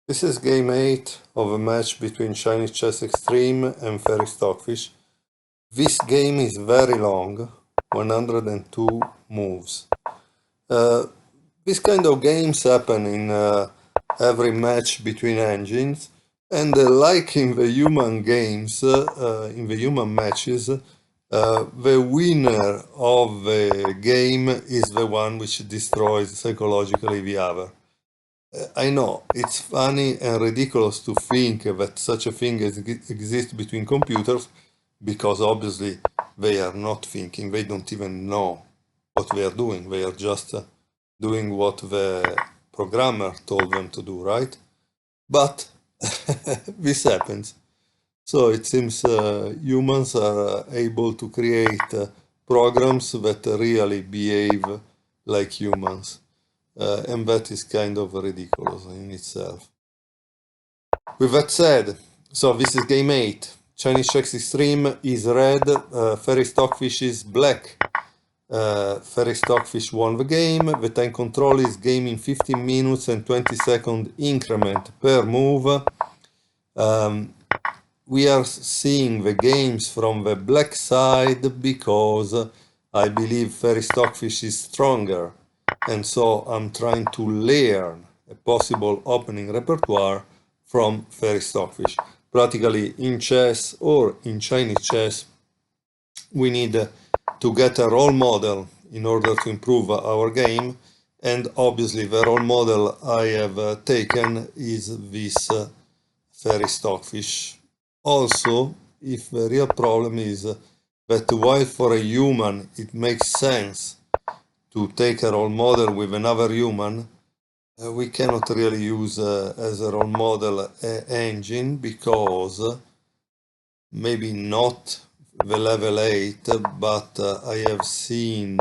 This is game 8 of a match between Chinese Chess Extreme and Fairy Stockfish. This game is very long, 102 moves. This kind of games happen in every match between engines, and like in the human games, in the human matches, the winner of the game is the one which destroys psychologically the other. I know, it's funny and ridiculous to think that such a thing exists between computers, because obviously they are not thinking, they don't even know what they are doing, they are just doing what the programmer told them to do, right? But this happens. So it seems humans are able to create programs that really behave like humans. And that is kind of ridiculous in itself. With that said, so this is game 8. Chinese Chess Extreme is red, Fairy Stockfish is black. Fairy Stockfish won the game. The time control is game in 15 minutes and 20-second increment per move. We are seeing the games from the black side because I believe Fairy Stockfish is stronger. And so I'm trying to learn a possible opening repertoire from Fairy Stockfish. Practically in chess or in Chinese chess, we need to get a role model in order to improve our game. And obviously the role model I have taken is this Fairy Stockfish. Also, if the real problem is that while for a human it makes sense to take a role model with another human, we cannot really use as a role model engine, because maybe not the level 8, but I have seen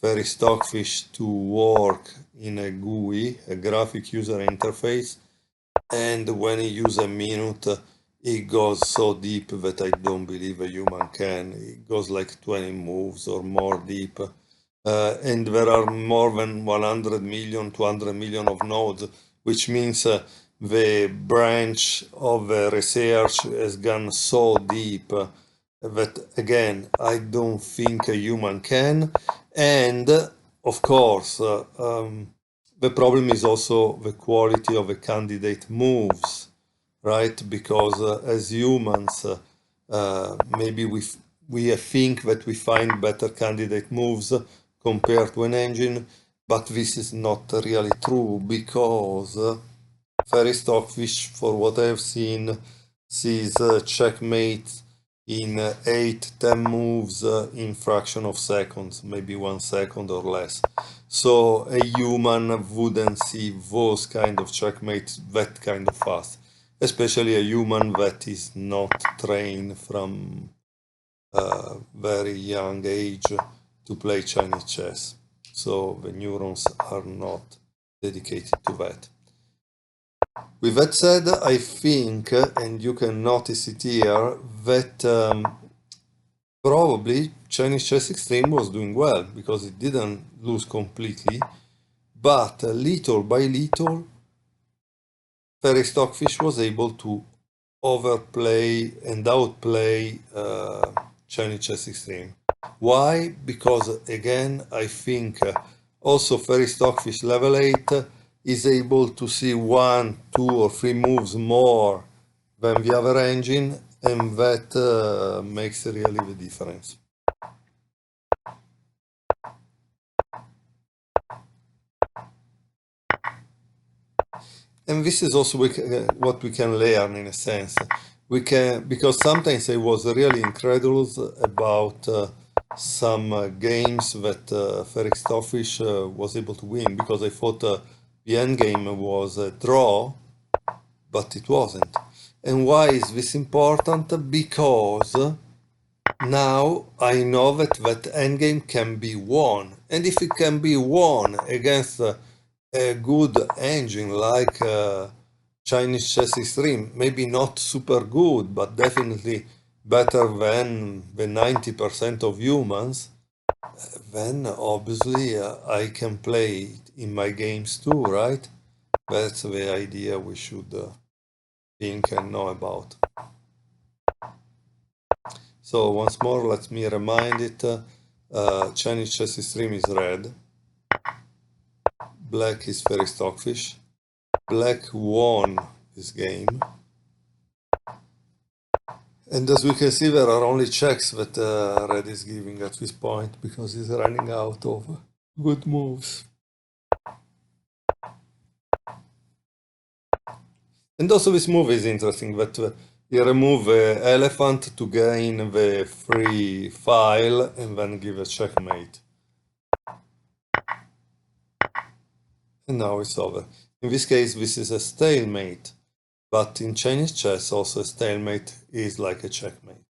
Fairy Stockfish to work in a GUI, a graphic user interface, and when he uses a minute, it goes so deep that I don't believe a human can. It goes like 20 moves or more deep. And there are more than 100 million, 200 million of nodes, which means the branch of research has gone so deep that, again, I don't think a human can. And, of course, the problem is also the quality of the candidate moves, right? Because as humans, maybe we think that we find better candidate moves compared to an engine, but this is not really true, because Fairy Stockfish, for what I have seen, sees checkmate in 8-10 moves in fraction of seconds, maybe 1 second or less. So a human wouldn't see those kind of checkmates that kind of fast, especially a human that is not trained from a very young age to play Chinese chess. So the neurons are not dedicated to that. With that said, I think, and you can notice it here, that probably Chinese Chess Extreme was doing well, because it didn't lose completely, but little by little, Fairy Stockfish was able to overplay and outplay Chinese Chess Extreme. Why? Because, again, I think also Fairy Stockfish level 8 is able to see 1, 2 or 3 moves more than the other engine, and that makes really the difference. And this is also what we can learn, in a sense. We can, because sometimes I was really incredulous about some games that Fairy Stockfish was able to win, because I thought the end game was a draw, but it wasn't. And why is this important? Because now I know that endgame can be won. And if it can be won against a good engine like Chinese Chess Extreme, maybe not super good, but definitely better than the 90% of humans, then obviously I can play it in my games too, right? That's the idea we should think and know about. So once more, let me remind it, Chinese chess stream is red, black is Fairy Stockfish, black won this game, and as we can see there are only checks that red is giving at this point because he's running out of good moves. And also this move is interesting, that you remove the elephant to gain the free file and then give a checkmate. And now it's over. In this case, this is a stalemate, but in Chinese chess also a stalemate is like a checkmate.